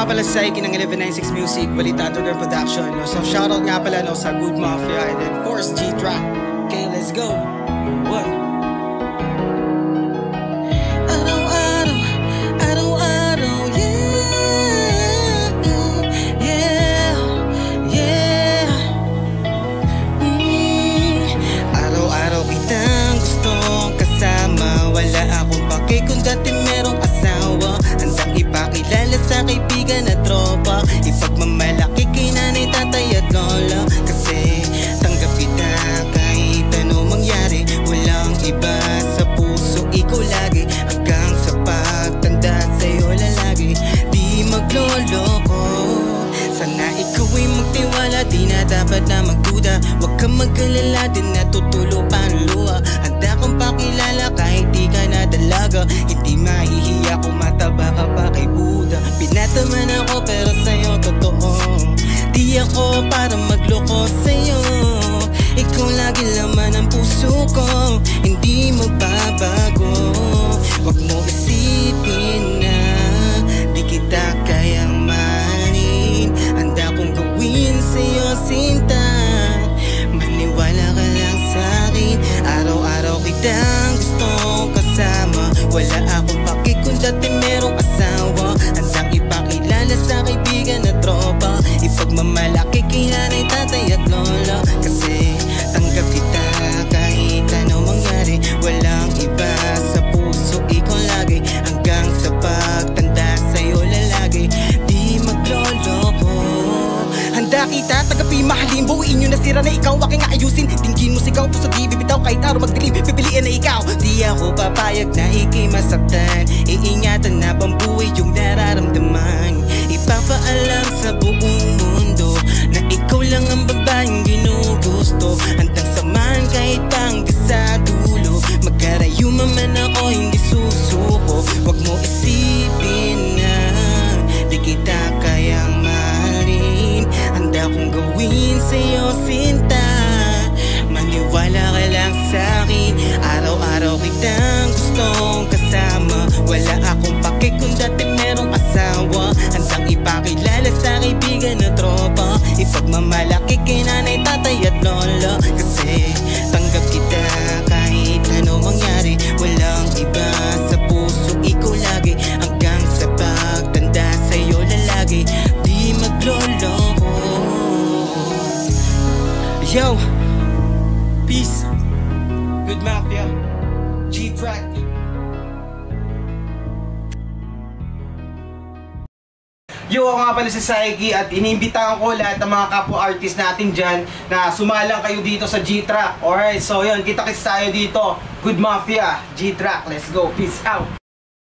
pala si Saiki ng 1196 Music, Balita Underground Production. No? So shoutout nga pala no, sa Good Mafia and then of course G-Track. Okay, let's go. One. Wala akong pake kung dati merong asawa. Handang ipakilala sa kaibigan at tropa. Ipagmamalaki kay nanay, tatay at lola. Kasi tanggap kita kahit ano mangyari. Walang iba sa puso, ikaw lagi. Hanggang sa pagtanda sa'yo lalagi. Di magloloko. Sana ikaw ay magtiwala, di na dapat na magduda. Huwag kang mag-alala, din natutulo panluha. Handa kong pakilala kahit di ka na dalaga. Hindi mahihiya kung mataba ka pa kay Buddha. Pinataman ako pero sa'yo totoo. Di ako para magloko sa'yo. Ikaw lagi laman ang puso ko, hindi magbabago. Huwag mo isipin na di kita kayang mahalin. Handa kong gawin sa'yo sinta. Maniwala ka lang sa'kin. Araw-araw kitang gustong kasama. Wala akong pake kung dati merong asawa. Handang ipakilala sa kaibigan at tropa. Ipagmamalaki kay nanay, tatay at lola. Kasi tanggap kita kahit ano mangyari. Walang iba sa puso, ikaw lagi. Hanggang sa pagtanda sa'yo lalagi. Di magloloko. Handa kita, tagapi, mahalin. Buuin nyo nasira na ikaw, aking aayusin. Tingin mo sigaw, puso di bibitaw. Kahit araw magdilim, pipiliin na ikaw. Di ako papayag na ikay masaktan. Iingatan na pambuhay yung nararamdaman. Ipapaalam sa buong mundo na ikaw lang ang babaeng ginugusto. Handang samahan kahit pang di sa dulo. Magkarayuman man ako, hindi susuko. Huwag mo isipin na di kita kayang mahalin. Handa kong gawin sa'yo sinta. Maniwala ka lang sa'kin. Araw-araw kitang gustong kasama. Wala akong pake kung dati merong asawa. Handang ipakilala sa kaibigan at tropa. Ipagmamalaki kay nanay, tatay at lola. Kasi tanggap kita kahit ano mangyari. Walang iba sa puso, ikaw lagi. Hanggang sa pagtanda sa'yo lalagi. Di magloloko. Yo, peace, Good Mafia, G-Track. Yo, ako nga pala si Saiki at iniimbitahan ko lahat ng mga kapwa-artist natin dyan na sumalang kayo dito sa G-Track. Alright, so yun, kita-kits tayo dito. Good Mafia, G-Track, let's go, peace out.